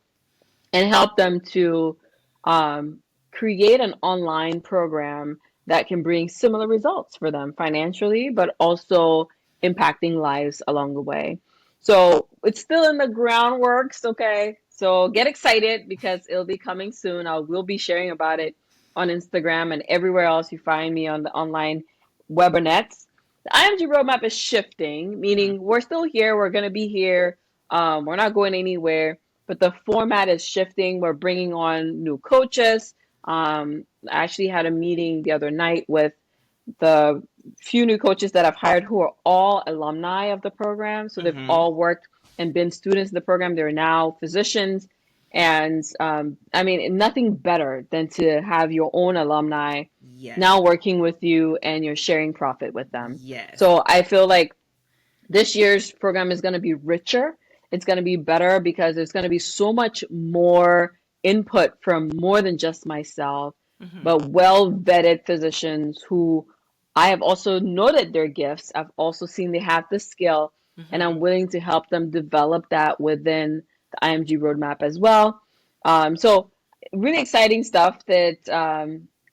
and help them to um, create an online program that can bring similar results for them financially, but also impacting lives along the way. So it's still in the groundworks, okay? So get excited because it'll be coming soon. I will be sharing about it on Instagram and everywhere else you find me on the online webinets. The IMG roadmap is shifting, Mhm. meaning we're still here. We're going to be here. We're not going anywhere, but the format is shifting. We're bringing on new coaches. I actually had a meeting the other night with the few new coaches that I've hired who are all alumni of the program. So they've Mhm. all worked and been students of the program. They're now physicians. And I mean, nothing better than to have your own alumni Yes. now working with you and you're sharing profit with them. Yes. So I feel like this year's program is going to be richer. It's going to be better because there's going to be so much more input from more than just myself, Mhm. but well vetted physicians who I have also noted their gifts. I've also seen they have the skill, and I'm Mhm. willing to help them develop that within the IMG roadmap as well. So really exciting stuff that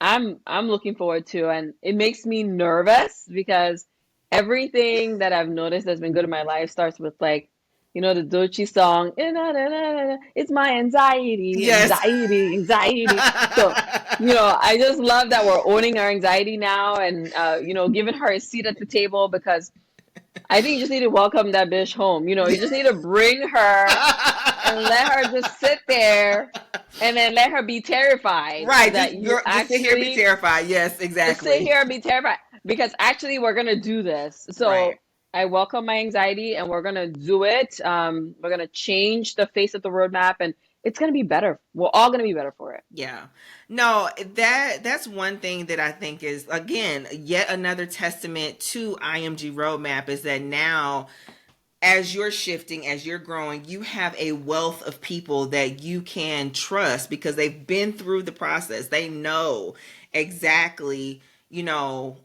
I'm looking forward to, and it makes me nervous because everything that I've noticed that's been good in my life starts with like, the Dochi song, it's my anxiety, Yes. anxiety, anxiety. So, I just love that we're owning our anxiety now and, giving her a seat at the table because I think you just need to welcome that bitch home. You just need to bring her and let her just sit there and then let her be terrified so Right. that you Just sit here and be actually terrified. Yes, just sit exactly. here and be terrified because actually we're gonna do this. Right. So I welcome my anxiety and we're gonna do it. We're gonna change the face of the roadmap and it's gonna be better. We're all gonna be better for it. Yeah. No, that's one thing that I think is, again, yet another testament to IMG Roadmap is that now, as you're shifting, as you're growing, you have a wealth of people that you can trust because they've been through the process. They know exactly, you know,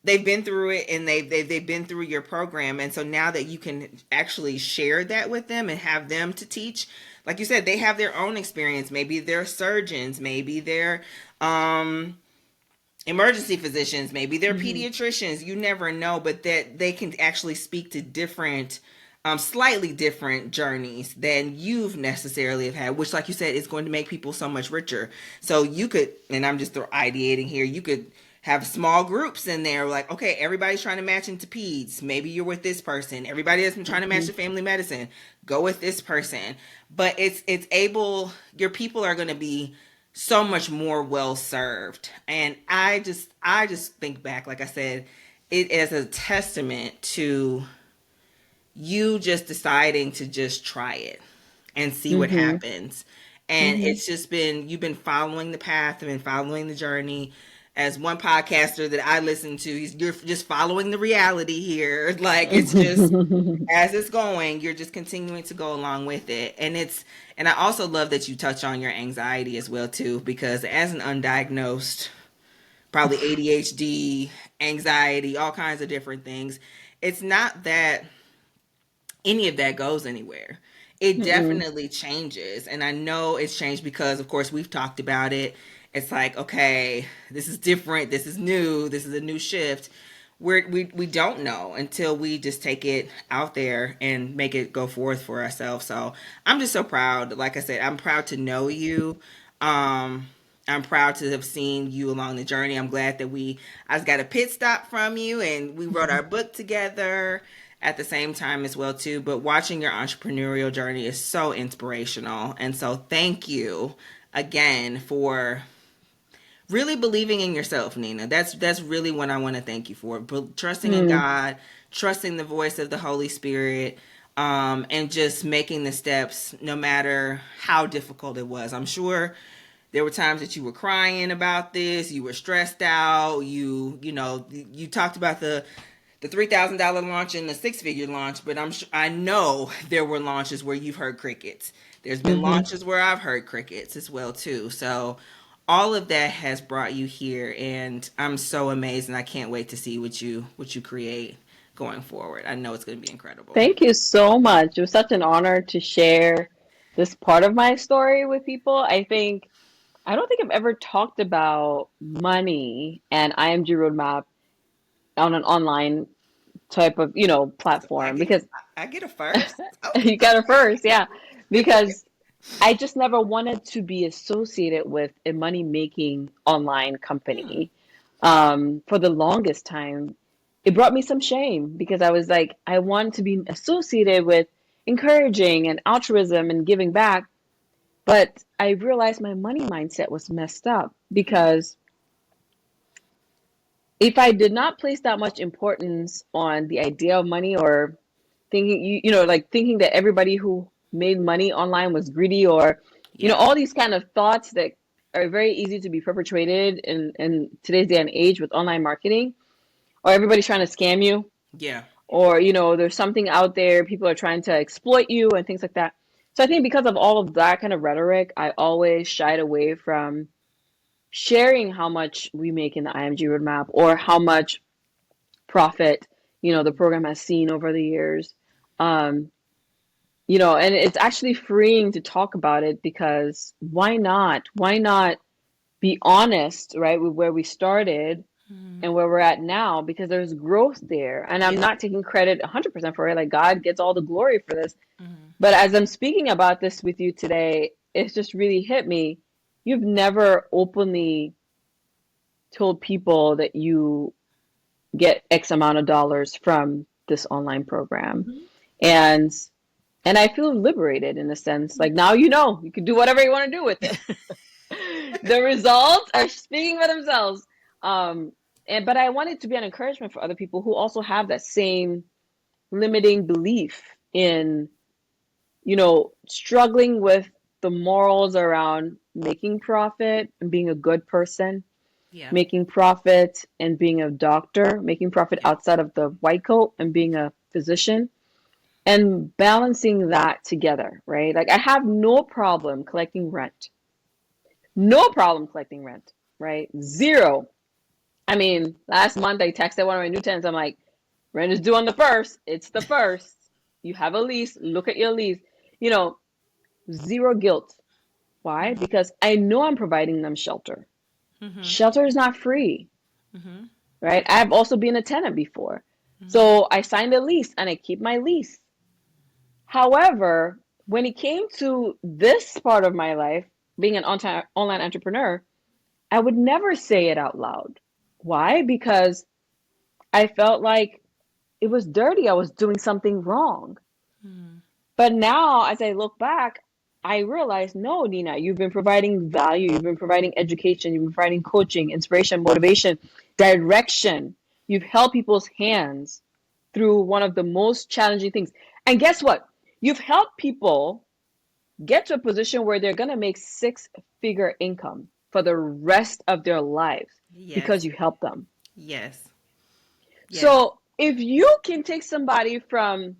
they've been through it, and they've been through your program. And so now that you can actually share that with them and have them to teach, like you said, they have their own experience. Maybe they're surgeons, maybe they're um emergency physicians, maybe they're Hmm. pediatricians, you never know, but that they can actually speak to different slightly different journeys than you've necessarily have had, which like you said is going to make people so much richer. So you could, and I'm just ideating here, you could have small groups in there, like, okay, everybody's trying to match into peds, maybe you're with this person. Everybody has been trying to match Hmm. to family medicine, go with this person. But it's able, your people are going to be so much more well served. And I just think back, like I said, it is a testament to you just deciding to just try it and see what Hmm. happens. And Hmm. it's just been, you've been following the path and been following the journey. As one podcaster that I listen to, you're just following the reality here. Like, it's just, as it's going, you're just continuing to go along with it. And I also love that you touch on your anxiety as well too, because as an undiagnosed, probably ADHD, anxiety, all kinds of different things, it's not that any of that goes anywhere. It Mm-mm. definitely changes. And I know it's changed because, of course, we've talked about it. It's like, okay, this is different. This is new. This is a new shift. We don't know until we just take it out there and make it go forth for ourselves. So I'm just so proud. Like I said, I'm proud to know you. Um, I'm proud to have seen you along the journey. I'm glad that I got a pit stop from you and we wrote our book together at the same time as well too. But watching your entrepreneurial journey is so inspirational. And so thank you again for really believing in yourself, Nina. That's really what I want to thank you for. Trusting in Mm. God, trusting the voice of the Holy Spirit, and just making the steps no matter how difficult it was. I'm sure there were times that you were crying about this, you were stressed out, you talked about the $3,000 launch and the six-figure launch, but I know there were launches where you've heard crickets. There's been Hmm. launches where I've heard crickets as well too. So all of that has brought you here, and I'm so amazed, and I can't wait to see what you create going forward. I know it's going to be incredible. Thank you so much. It was such an honor to share this part of my story with people. I don't think I've ever talked about money and IMG Roadmap on an online type of, So I platform get because I get a first. you got it first, yeah. Okay. Because I just never wanted to be associated with a money making online Hmm. company. For the longest time, it brought me some shame because I was like, I want to be associated with encouraging and altruism and giving back. But I realized my money mindset was messed up Hmm. because if I did not place that much importance on the idea of money or thinking like thinking that everybody who made money online was greedy or Yeah. all these kind of thoughts that are very easy to be perpetrated in today's day and age with online marketing, or everybody's trying to scam you, Yeah. or there's something out there, people are trying to exploit you and things like that. So I think because of all of that kind of rhetoric, I always shied away from sharing how much we make in the IMG roadmap or how much profit the program has seen over the years. um, and it's actually freeing to talk about it because why not? Why not be honest, right, with where we started Hmm. and where we're at now? Because there's growth there. And I'm Yeah. not taking credit 100% for it. Like, God gets all the glory for this. Hmm. But as I'm speaking about this with you today, it's just really hit me. You've never openly told people that you get X amount of dollars from this online program. Hmm. And I feel liberated in a sense. Like now you can do whatever you want to do with it. The results are speaking for themselves. Um, but I want it to be an encouragement for other people who also have that same limiting belief in, struggling with the morals around making profit and being a good person, Yeah. making profit and being a doctor, making profit Yeah. outside of the white coat and being a physician, and balancing that together, right? Like I have no problem collecting rent. No problem collecting rent, right? Zero. I mean, last month I texted one of my new tenants. I'm like, rent is due on the first. It's the first. You have a lease. Look at your lease. You know, zero guilt. Why? Hmm. Because I know I'm providing them shelter. Hmm. Shelter is not free. right? I've also been a tenant before. So I signed a lease and I keep my lease. However, when it came to this part of my life, being an online entrepreneur, I would never say it out loud. Why? Because I felt like it was dirty. I was doing something wrong. But now, as I look back, I realize, no, Nina, you've been providing value. You've been providing education. You've been providing coaching, inspiration, motivation, direction. You've held people's hands through one of the most challenging things. And guess what? You've helped people get to a position where they're going to make six-figure income for the rest of their lives because Yes. you help them. Yes. Yes. So if you can take somebody from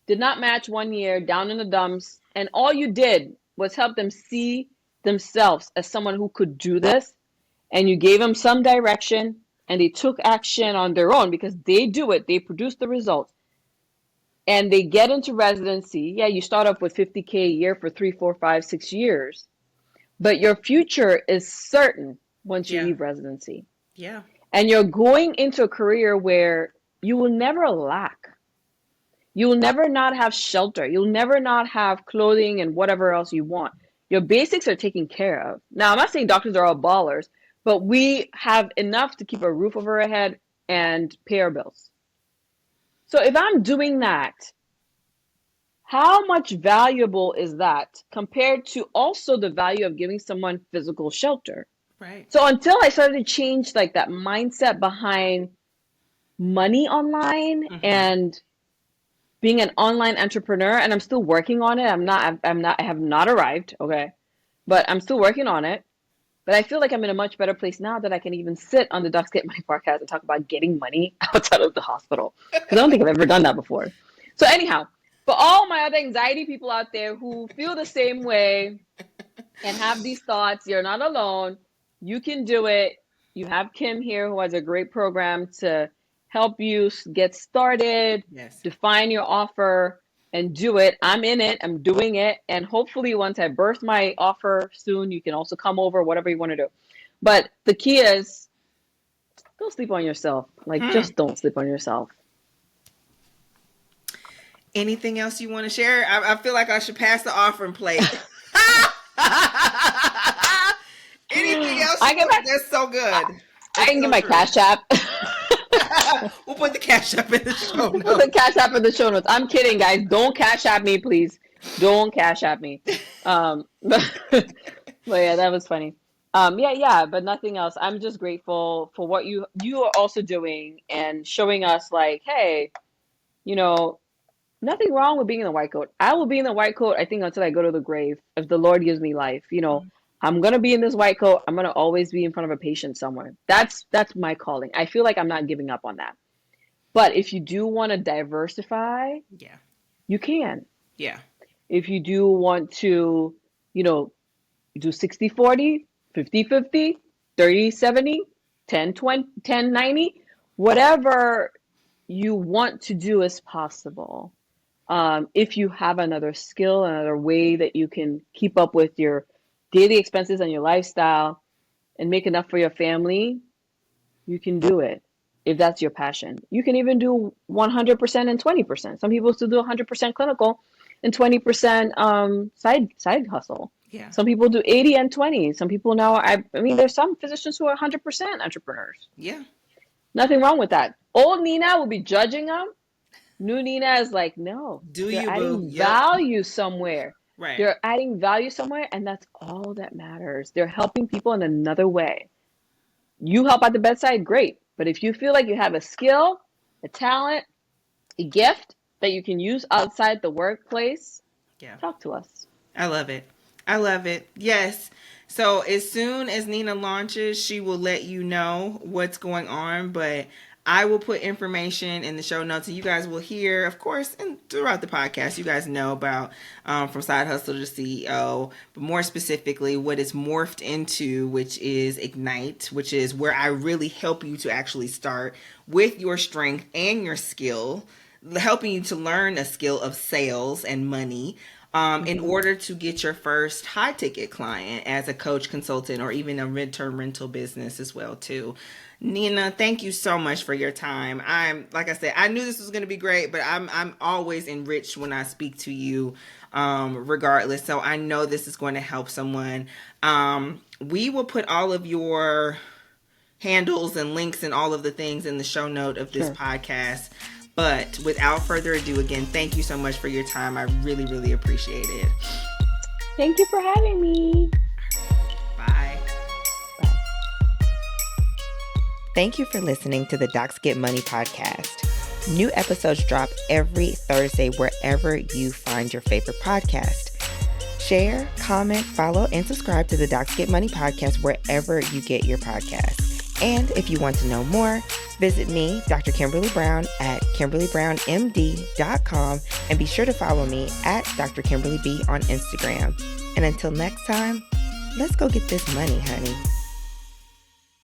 did not match 1 year down in the dumps, and all you did was help them see themselves as someone who could do this, and you gave them some direction, and they took action on their own because they do it, they produce the results, and they get into residency. Yeah, you start off with 50K a year for 3, 4, 5, 6 years, but your future is certain once you Yeah. leave residency. Yeah. And you're going into a career where you will never lack. You will never not have shelter. You'll never not have clothing and whatever else you want. Your basics are taken care of. Now, I'm not saying doctors are all ballers, but we have enough to keep a roof over our head and pay our bills. So if I'm doing that, how much valuable is that compared to also the value of giving someone physical shelter? Right. So until I started to change like that mindset behind money online and being an online entrepreneur, and I'm still working on it. I have not arrived, okay, but I'm still working on it. But I feel like I'm in a much better place now that I can even sit on the Ducks Get Money podcast and talk about getting money outside of the hospital, because I don't think I've ever done that before. So anyhow, for all my other anxiety people out there who feel the same way and have these thoughts, you're not alone. You can do it. You have Kim here who has a great program to help you get started, Yes. define your offer, and do it. I'm in it. I'm doing it. And hopefully, once I birth my offer soon, you can also come over, whatever you want to do. But the key is don't sleep on yourself. Like, just don't sleep on yourself. Anything else you want to share? I feel like I should pass the offering plate. Anything else I you can, want? That's so good. I can So get my true. Cash App. We'll put the Cash App in the show notes. Put the Cash App in the show notes. I'm kidding, guys. Don't Cash App me, please. Don't Cash App me. But yeah, that was funny. Yeah, but nothing else. I'm just grateful for what you are also doing and showing us like, hey, you know, nothing wrong with being in the white coat. I will be in the white coat, I think, until I go to the grave, if the Lord gives me life. I'm gonna be in this white coat. I'm gonna always be in front of a patient somewhere. That's my calling. I feel like I'm not giving up on that. But if you do want to diversify, Yeah. you can. Yeah. If you do want to, do 60/40, 50/50, 30/70, 10/20, 10/90, whatever you want to do is possible. If you have another skill, another way that you can keep up with your daily expenses and your lifestyle and make enough for your family, you can do it if that's your passion. You can even do 100% and 20%. Some people still do 100% clinical and 20% side hustle. Yeah. Some people do 80 and 20. Some people now, I mean, there's some physicians who are 100% entrepreneurs. Yeah. Nothing wrong with that. Old Nina will be judging them. New Nina is like, no, Do they're you, boo? adding Yep. value somewhere. Right. They're adding value somewhere, and that's all that matters. They're helping people in another way. You help at the bedside, great. But if you feel like you have a skill, a talent, a gift that you can use outside the workplace, Yeah. talk to us. I love it. I love it. Yes. So as soon as Nina launches, she will let you know what's going on. But I will put information in the show notes, and you guys will hear, of course, and throughout the podcast, you guys know about from side hustle to CEO, but more specifically, what it's morphed into, which is Ignite, which is where I really help you to actually start with your strength and your skill helping you to learn a skill of sales and money in order to get your first high ticket client as a coach, consultant, or even a midterm rental business as well too. Nina, thank you so much for your time. Like I said, I knew this was going to be great, but I'm always enriched when I speak to you, regardless. So I know this is going to help someone. We will put all of your handles and links and all of the things in the show note of this podcast. But without further ado, again, thank you so much for your time. I really, really appreciate it. Thank you for having me. Bye. Bye. Thank you for listening to the Docs Get Money podcast. New episodes drop every Thursday wherever you find your favorite podcast. Share, comment, follow, and subscribe to the Docs Get Money podcast wherever you get your podcasts. And if you want to know more, visit me, Dr. Kimberly Brown, at KimberlyBrownMD.com, and be sure to follow me at Dr. Kimberly B on Instagram. And until next time, let's go get this money, honey.